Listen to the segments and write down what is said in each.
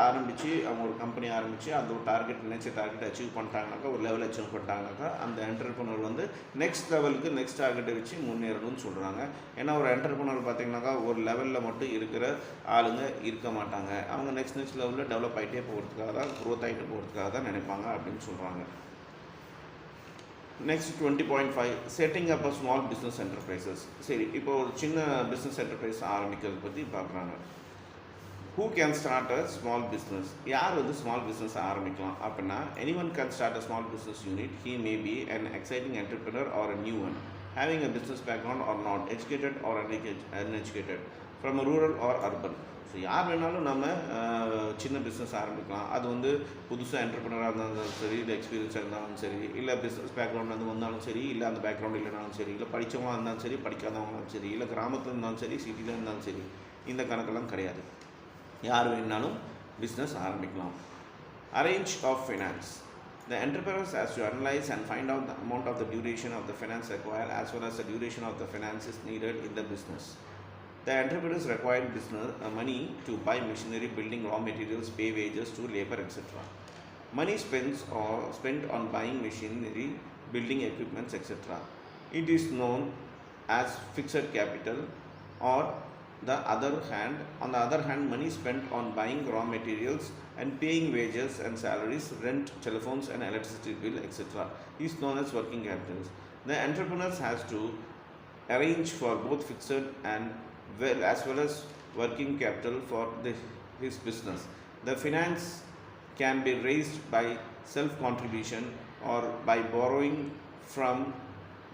ஆரம்பித்து அவங்க ஒரு கம்பெனி ஆரம்பித்து அந்த ஒரு நினைச்ச டார்கெட் அச்சீவ் பண்ணிட்டாங்கனாக்கா, ஒரு லெவல் அச்சீவ் பண்ணிட்டாங்கனாக்கா, அந்த என்டர்பிரனர் வந்து நெக்ஸ்ட் லெவலுக்கு நெக்ஸ்ட் டார்கெட்டை வச்சு முன்னேறணும்னு சொல்கிறாங்க. ஏன்னா ஒரு என்டர்பிரனர் பார்த்திங்கனாக்கா ஒரு லெவலில் மட்டும் இருக்கிற ஆளுங்க இருக்க மாட்டாங்க. அவங்க நெக்ஸ்ட் லெவலில் டெவலப் ஆகிட்டே போகிறதுக்காக தான், க்ரோத் ஆகிட்டு போகிறதுக்காக தான் நினைப்பாங்க அப்படின்னு சொல்கிறாங்க. Next 20.5 setting up small business enterprises. சரி, இப்போ ஒரு சின்ன பிஸ்னஸ் என்டர்பிரைஸ் ஆரம்பிக்கிறது பற்றி பார்க்குறாங்க. Who can start a small business? யார் வந்து ஸ்மால் பிஸ்னஸ் ஆரம்பிக்கலாம் அப்படின்னா, anyone can start a small business unit. He may be an exciting entrepreneur or a new one, having a business background or not, educated or uneducated, from a rural or urban. So யார் வேணாலும் நம்ம சின்ன business ஆரம்பிக்கலாம். அது வந்து புதுசாக என்டர்பிரனராக இருந்தாலும் சரி, இல்லை எக்ஸ்பீரியன்ஸாக இருந்தாலும் சரி, இல்லை பிஸ்னஸ் பேக்ரவுண்ட் வந்து வந்தாலும் சரி, இல்லை அந்த பேக்ரவுண்ட் இல்லைனாலும் சரி, இல்லை படித்தவங்க இருந்தாலும் சரி, படிக்காதவங்களும் சரி, இல்லை கிராமத்தில் இருந்தாலும் சரி, சிட்டியில் இருந்தாலும் சரி, இந்த கணக்கெல்லாம் கிடையாது. யார் வேணாலும் பிஸ்னஸ் ஆரம்பிக்கலாம். Arrange of finance. The entrepreneurs has to analyze and find out the amount of the duration of the finance required as well as the duration of the finances needed in the business. The entrepreneurs require business money to buy machinery, building raw materials, pay wages to labor, etc. Money spent on buying machinery, building equipments, etc. It is known as fixed capital. Or on the other hand, money spent on buying raw materials and paying wages and salaries, rent, telephones and electricity bill, etc. is known as working capital. The entrepreneurs has to arrange for both fixed and as well as working capital for his business. The finance can be raised by self-contribution or by borrowing from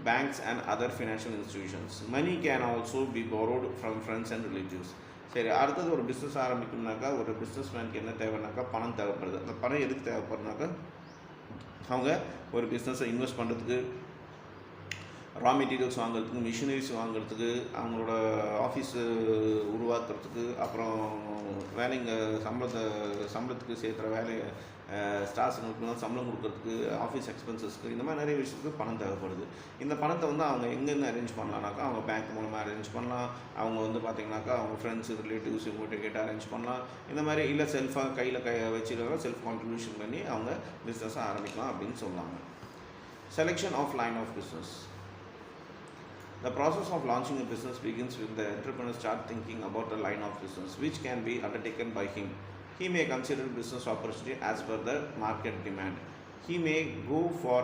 banks and other financial institutions. Money can also be borrowed from friends and relatives. சரி, அடுத்தது ஒரு business ஆரம்பிக்கணும்னாக்கா ஒரு business மேனுக்கு என்ன தேவைன்னாக்கா பணம் தேவைப்படுது. அந்த பணம் எதுக்கு தேவைப்படுனாக்கா, அவங்க ஒரு பிஸ்னஸை இன்வெஸ்ட் பண்ணுறதுக்கு, ரா மெட்டீரியல்ஸ் வாங்குறதுக்கு, மிஷினரிஸ் வாங்குறதுக்கு, அவங்களோட ஆஃபீஸு உருவாக்குறதுக்கு, அப்புறம் வேலைங்க சம்பளத்துக்கு சேர்த்துற வேலையை ஸ்டாஃப்ஸுங்களுக்குலாம் சம்பளம் கொடுக்கறதுக்கு, ஆஃபீஸ் எக்ஸ்பென்சஸ்க்கு, இந்த மாதிரி நிறைய விஷயத்துக்கு பணம் தேவைப்படுது. இந்த பணத்தை வந்து அவங்க எங்கேருந்து அரேஞ்ச் பண்ணலாம்னாக்கா, அவங்க பேங்க் மூலமாக அரேஞ்ச் பண்ணலாம். அவங்க வந்து பார்த்திங்கனாக்கா அவங்க ஃப்ரெண்ட்ஸு, ரிலேட்டிவ்ஸ் இவங்ககிட்ட கேட்டு அரேஞ்ச் பண்ணலாம். இந்த மாதிரி இல்லை செல்ஃபாக கையில் வச்சுருக்காங்க, செல்ஃப் கான்ட்ரிபியூஷன் பண்ணி அவங்க பிஸ்னஸை ஆரம்பிக்கலாம் அப்படின்னு சொல்லுவாங்க. Selection of line of business. The process of launching a business begins when the entrepreneur starts thinking about a line of business which can be undertaken by him. He may consider business opportunity as per the market demand. He may go for